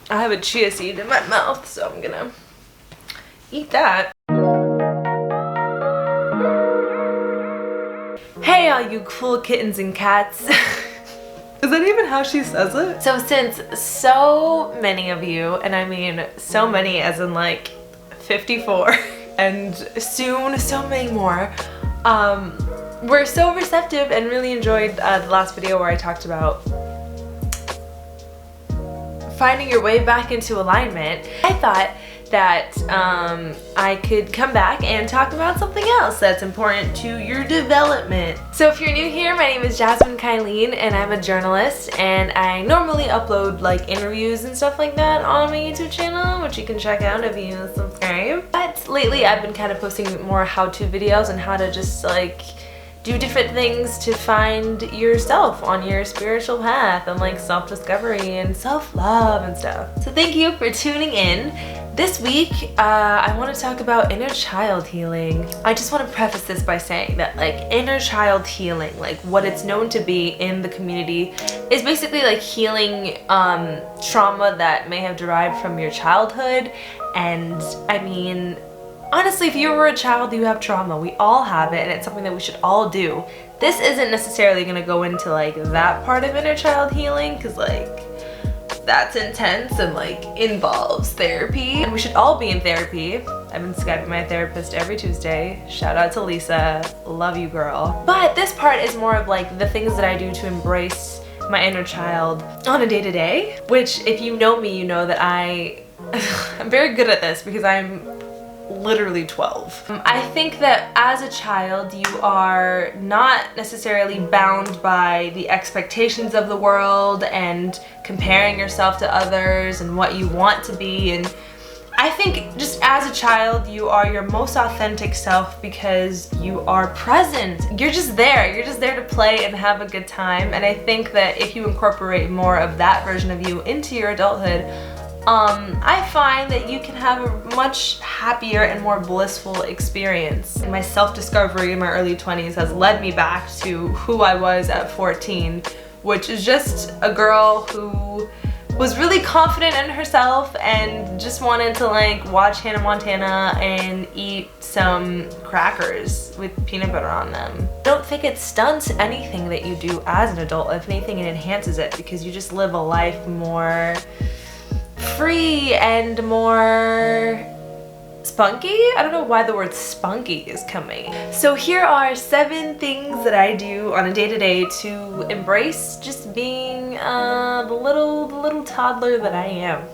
I have a chia seed in my mouth, so I'm gonna eat that. Hey all you cool kittens and cats. Is that even how she says it? So since so many of you, and I mean so many as in like 54, and soon so many more, were so receptive and really enjoyed the last video where I talked about finding your way back into alignment, I thought that I could come back and talk about something else that's important to your development. So if you're new here, my name is Jazmin Kylene and I'm a journalist, and I normally upload like interviews and stuff like that on my YouTube channel, which you can check out if you subscribe. But lately I've been kind of posting more how-to videos on how to just like do different things to find yourself on your spiritual path and like self-discovery and self-love and stuff. So thank you for tuning in. This week, I want to talk about inner child healing. I just want to preface this by saying that like inner child healing, like what it's known to be in the community, is basically like healing trauma that may have derived from your childhood. And I mean, honestly, if you were a child, you have trauma. We all have it, and it's something that we should all do. This isn't necessarily going to go into like that part of inner child healing, because like that's intense and like involves therapy, and we should all be in therapy. I've been Skyping with my therapist every Tuesday. Shout out to Lisa, love you girl. But this part is more of like the things that I do to embrace my inner child on a day-to-day, which if you know me, you know that I'm very good at this because I'm literally 12. I think that as a child you are not necessarily bound by the expectations of the world and comparing yourself to others and what you want to be, and I think just as a child you are your most authentic self because you are present. You're just there to play and have a good time, and I think that if you incorporate more of that version of you into your adulthood, I find that you can have a much happier and more blissful experience. My self-discovery in my early 20s has led me back to who I was at 14, which is just a girl who was really confident in herself and just wanted to like watch Hannah Montana and eat some crackers with peanut butter on them. I don't think it stunts anything that you do as an adult. If anything, it enhances it because you just live a life more free and more spunky. I don't know why the word spunky is coming. So here are 7 things that I do on a day-to-day to embrace just being the little toddler that I am.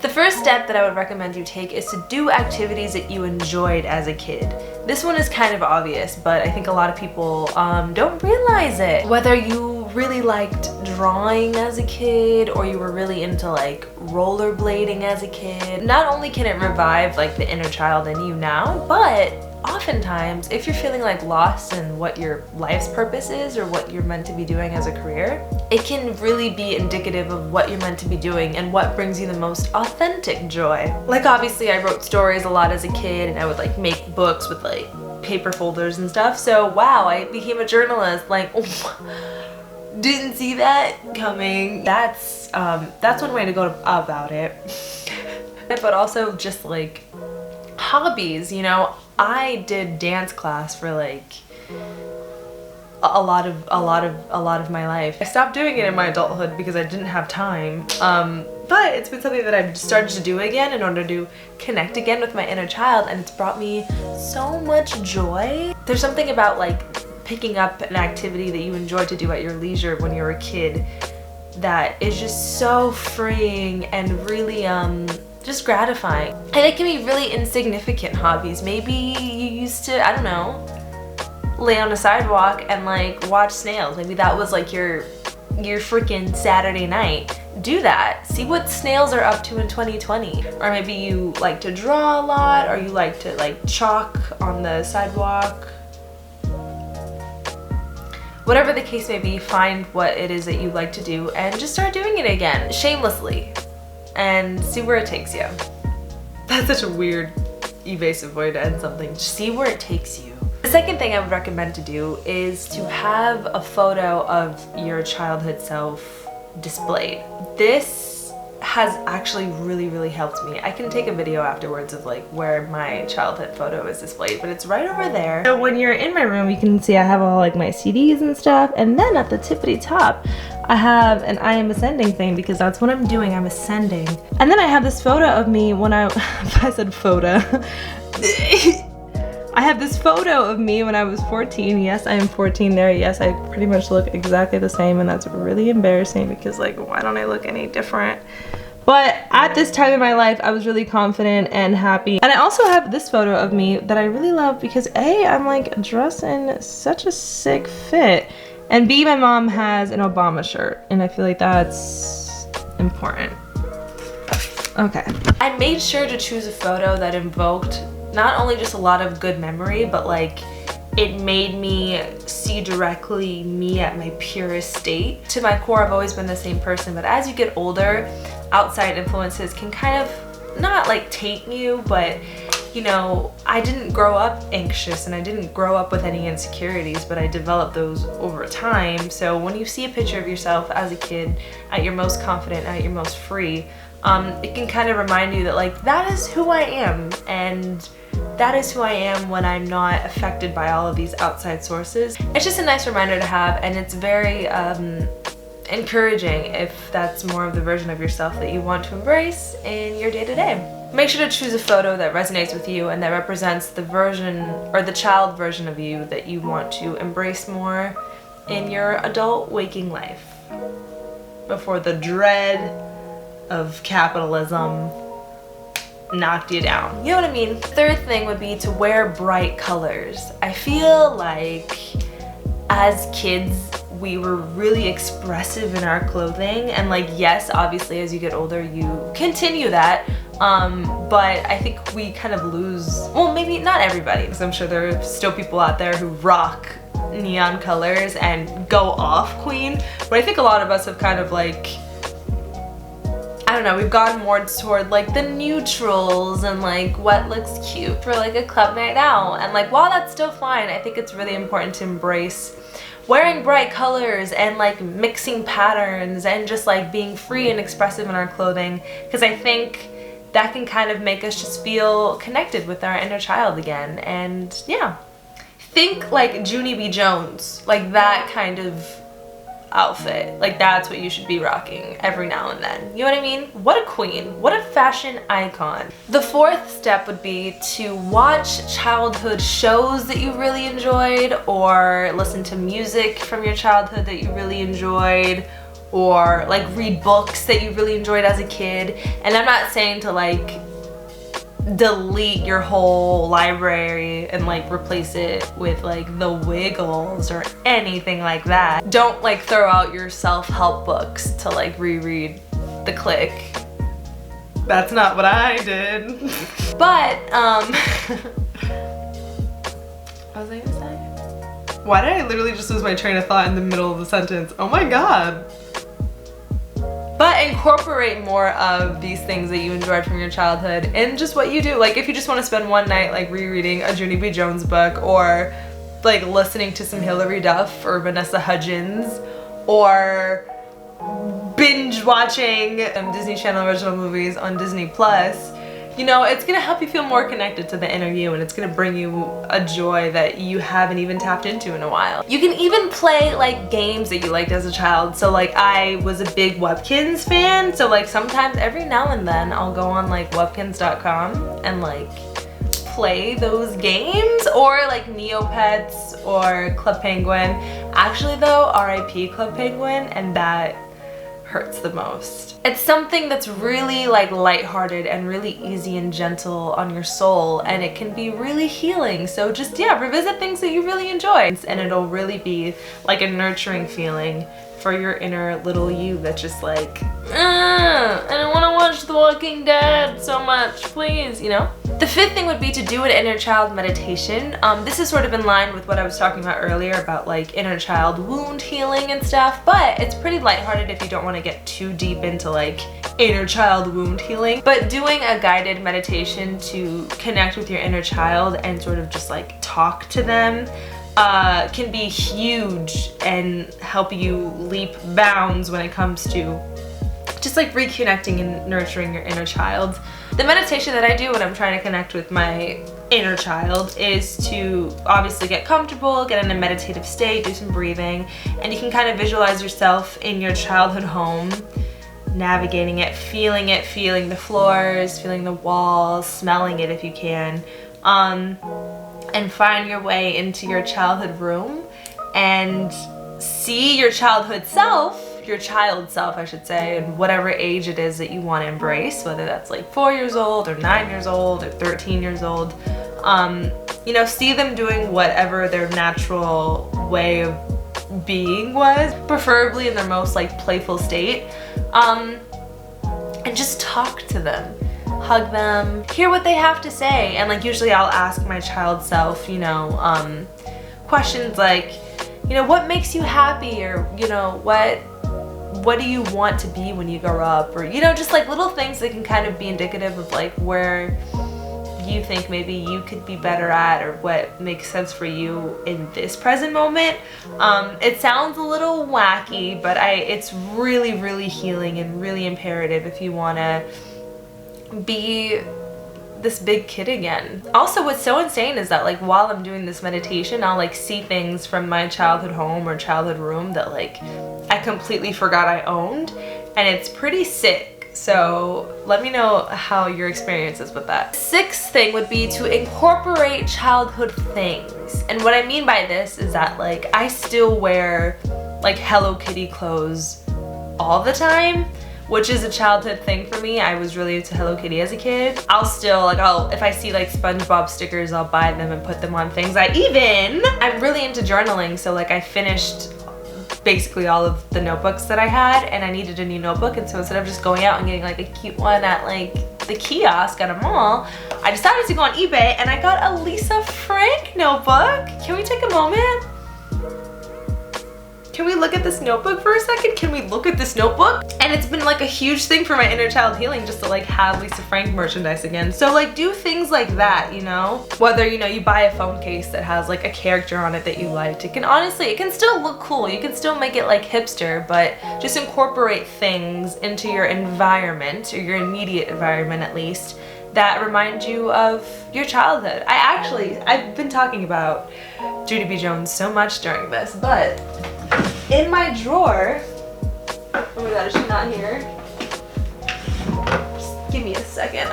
The first step that I would recommend you take is to do activities that you enjoyed as a kid. This one is kind of obvious, but I think a lot of people don't realize it. Whether you really liked drawing as a kid or you were really into like rollerblading as a kid, not only can it revive like the inner child in you now, but oftentimes if you're feeling like lost in what your life's purpose is or what you're meant to be doing as a career, it can really be indicative of what you're meant to be doing and what brings you the most authentic joy. Like obviously I wrote stories a lot as a kid, and I would like make books with like paper folders and stuff, so wow, I became a journalist. Like didn't see that coming. That's one way to go about it. But also just like hobbies, you know, I did dance class for like a lot of my life. I stopped doing it in my adulthood because I didn't have time. But it's been something that I've started to do again in order to connect again with my inner child, and it's brought me so much joy. There's something about like picking up an activity that you enjoyed to do at your leisure when you were a kid that is just so freeing and really just gratifying. And it can be really insignificant hobbies. Maybe you used to, I don't know, lay on a sidewalk and like watch snails. Maybe that was like your freaking Saturday night. Do that. See what snails are up to in 2020. Or maybe you like to draw a lot, or you like to like chalk on the sidewalk. Whatever the case may be, find what it is that you like to do and just start doing it again, shamelessly, and see where it takes you. That's such a weird, evasive way to end something. Just see where it takes you. The second thing I would recommend to do is to have a photo of your childhood self displayed. This has actually really helped me. I can take a video afterwards of like where my childhood photo is displayed, but it's right over there. So when you're in my room, you can see I have all like my CDs and stuff, and then at the tippity top I have an I am ascending thing, because that's what I'm doing, I'm ascending. And then I have this photo of me when I said photo. I have this photo of me when I was 14. Yes, I am 14 there. Yes, I pretty much look exactly the same, and that's really embarrassing because like, why don't I look any different? But at this time in my life, I was really confident and happy. And I also have this photo of me that I really love because A, I'm like dressed in such a sick fit, and B, my mom has an Obama shirt, and I feel like that's important. Okay. I made sure to choose a photo that invoked not only just a lot of good memory, but like it made me see directly me at my purest state. To my core, I've always been the same person, but as you get older, outside influences can kind of not like take you, but you know, I didn't grow up anxious and I didn't grow up with any insecurities, but I developed those over time. So when you see a picture of yourself as a kid at your most confident, at your most free, it can kind of remind you that like that is who I am, and that is who I am when I'm not affected by all of these outside sources. It's just a nice reminder to have, and it's very encouraging if that's more of the version of yourself that you want to embrace in your day-to-day. Make sure to choose a photo that resonates with you and that represents the version or the child version of you that you want to embrace more in your adult waking life before the dread of capitalism knocked you down. You know what I mean? Third thing would be to wear bright colors. I feel like as kids, we were really expressive in our clothing, and like, yes, obviously as you get older you continue that, but I think we kind of lose, well, maybe not everybody, because I'm sure there are still people out there who rock neon colors and go off queen, but I think a lot of us have kind of like, I don't know, we've gone more toward like the neutrals and like what looks cute for like a club night out. And like, while that's still fine, I think it's really important to embrace wearing bright colors and like mixing patterns and just like being free and expressive in our clothing, because I think that can kind of make us just feel connected with our inner child again. And yeah, think like Junie B. Jones, like that kind of outfit. Like that's what you should be rocking every now and then. You know what I mean? What a queen. What a fashion icon. The fourth step would be to watch childhood shows that you really enjoyed, or listen to music from your childhood that you really enjoyed, or like read books that you really enjoyed as a kid. And I'm not saying to like delete your whole library and like replace it with like the Wiggles or anything like that. Don't like throw out your self-help books to like reread The Click. That's not what I did. But what was I gonna say? Why did I literally just lose my train of thought in the middle of the sentence? Oh my god. But incorporate more of these things that you enjoyed from your childhood in just what you do. Like if you just want to spend one night like rereading a Junie B. Jones book, or like listening to some Hilary Duff or Vanessa Hudgens, or binge watching Disney Channel original movies on Disney Plus, you know, it's gonna help you feel more connected to the inner you, and it's gonna bring you a joy that you haven't even tapped into in a while. You can even play like games that you liked as a child. So like I was a big Webkinz fan, so like sometimes every now and then I'll go on like webkinz.com and like play those games, or like Neopets or Club Penguin. Actually though, RIP Club Penguin, and that hurts the most. It's something that's really like lighthearted and really easy and gentle on your soul, and it can be really healing. So just, yeah, revisit things that you really enjoy, and it'll really be like a nurturing feeling for your inner little you that's just like, I don't want to watch The Walking Dead so much, please, you know? The fifth thing would be to do an inner child meditation. This is sort of in line with what I was talking about earlier about like inner child wound healing and stuff, but it's pretty lighthearted if you don't want to get too deep into like inner child wound healing. But doing a guided meditation to connect with your inner child and sort of just like talk to them can be huge and help you leap bounds when it comes to just like reconnecting and nurturing your inner child. The meditation that I do when I'm trying to connect with my inner child is to obviously get comfortable, get in a meditative state, do some breathing, and you can kind of visualize yourself in your childhood home, navigating it, feeling the floors, feeling the walls, smelling it if you can, and find your way into your childhood room and see your childhood self, your child self I should say, and whatever age it is that you want to embrace, whether that's like 4 years old or 9 years old or 13 years old. You know, see them doing whatever their natural way of being was, preferably in their most like playful state, and just talk to them, hug them, hear what they have to say. And like usually I'll ask my child self, you know, questions like, you know, what makes you happy, or you know, what do you want to be when you grow up, or you know, just like little things that can kind of be indicative of like where you think maybe you could be better at, or what makes sense for you in this present moment. It sounds a little wacky, but it's really, really healing and really imperative if you want to be this big kid again. Also, what's so insane is that like while I'm doing this meditation, I'll like see things from my childhood home or childhood room that like I completely forgot I owned, and it's pretty sick. So let me know how your experience is with that. Sixth thing would be to incorporate childhood things. And what I mean by this is that like I still wear like Hello Kitty clothes all the time, which is a childhood thing for me. I was really into Hello Kitty as a kid. I'll still like, if I see like SpongeBob stickers, I'll buy them and put them on things. I'm really into journaling, so like I finished basically all of the notebooks that I had, and I needed a new notebook, and so instead of just going out and getting like a cute one at like the kiosk at a mall, I decided to go on eBay and I got a Lisa Frank notebook. Can we take a moment? Can we look at this notebook for a second? Can we look at this notebook? And it's been like a huge thing for my inner child healing just to like have Lisa Frank merchandise again. So like do things like that, you know? Whether, you know, you buy a phone case that has like a character on it that you liked. It can still look cool. You can still make it like hipster, but just incorporate things into your environment, or your immediate environment at least, that remind you of your childhood. I've been talking about Judy B. Jones so much during this, but in my drawer, oh my god, is she not here? Just give me a second,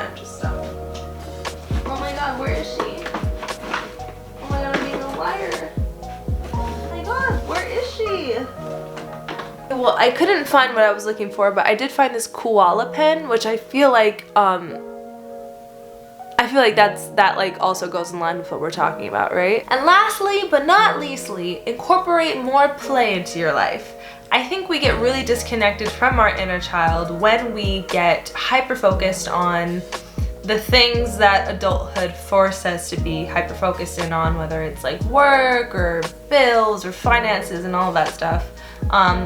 oh my god, where is she? Oh my god, I'm being a liar. Oh my god, where is she? Well, I couldn't find what I was looking for, but I did find this koala pen, which I feel like that like also goes in line with what we're talking about, right? And lastly, but not leastly, incorporate more play into your life. I think we get really disconnected from our inner child when we get hyper-focused on the things that adulthood forces us to be hyper-focused in on, whether it's like work or bills or finances and all of that stuff.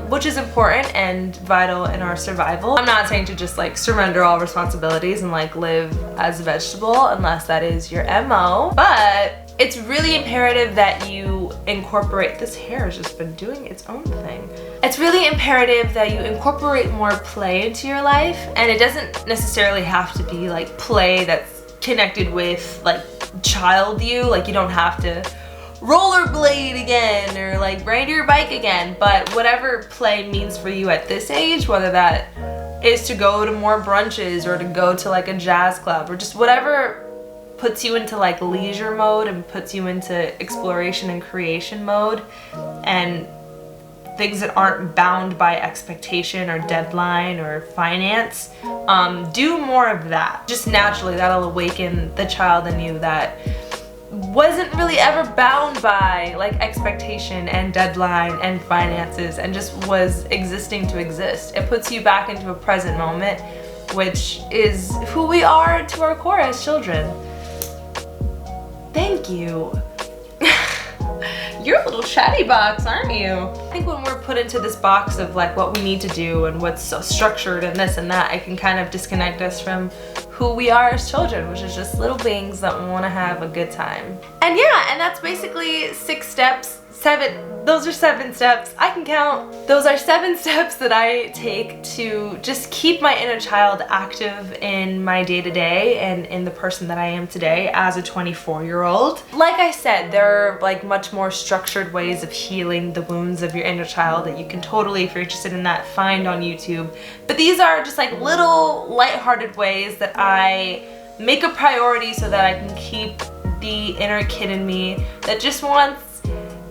Which is important and vital in our survival. I'm not saying to just like surrender all responsibilities and like live as a vegetable unless that is your MO, but it's really imperative that you incorporate, this hair has just been doing its own thing. It's really imperative that you incorporate more play into your life, and it doesn't necessarily have to be like play that's connected with like child you, like you don't have to rollerblade again or like ride your bike again, but whatever play means for you at this age, whether that is to go to more brunches or to go to like a jazz club or just whatever puts you into like leisure mode and puts you into exploration and creation mode, and things that aren't bound by expectation or deadline or finance, do more of that. Just naturally, that'll awaken the child in you that wasn't really ever bound by like expectation and deadline and finances and just was existing to exist. It puts you back into a present moment, which is who we are to our core as children. Thank you. You're a little chatty box, aren't you? I think when we're put into this box of like what we need to do and what's so structured and this and that, it can kind of disconnect us from who we are as children, which is just little beings that want to have a good time. And yeah, and that's basically 6 steps, those are 7 steps. I can count. Those are 7 steps that I take to just keep my inner child active in my day-to-day and in the person that I am today as a 24-year-old. Like I said, there are like much more structured ways of healing the wounds of your inner child that you can totally, if you're interested in that, find on YouTube. But these are just like little lighthearted ways that I make a priority so that I can keep the inner kid in me that just wants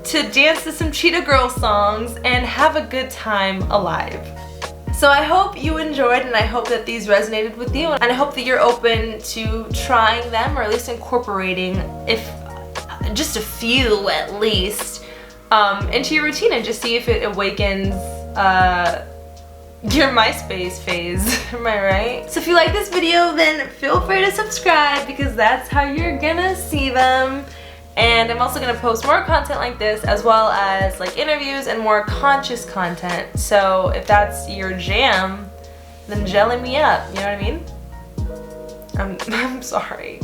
to dance to some Cheetah Girl songs and have a good time alive. So I hope you enjoyed, and I hope that these resonated with you, and I hope that you're open to trying them, or at least incorporating, if just a few at least, into your routine, and just see if it awakens your MySpace phase. Am I right? So if you like this video, then feel free to subscribe, because that's how you're gonna see them. And I'm also gonna post more content like this, as well as like interviews and more conscious content. So if that's your jam, then jelly me up, you know what I mean? I'm sorry.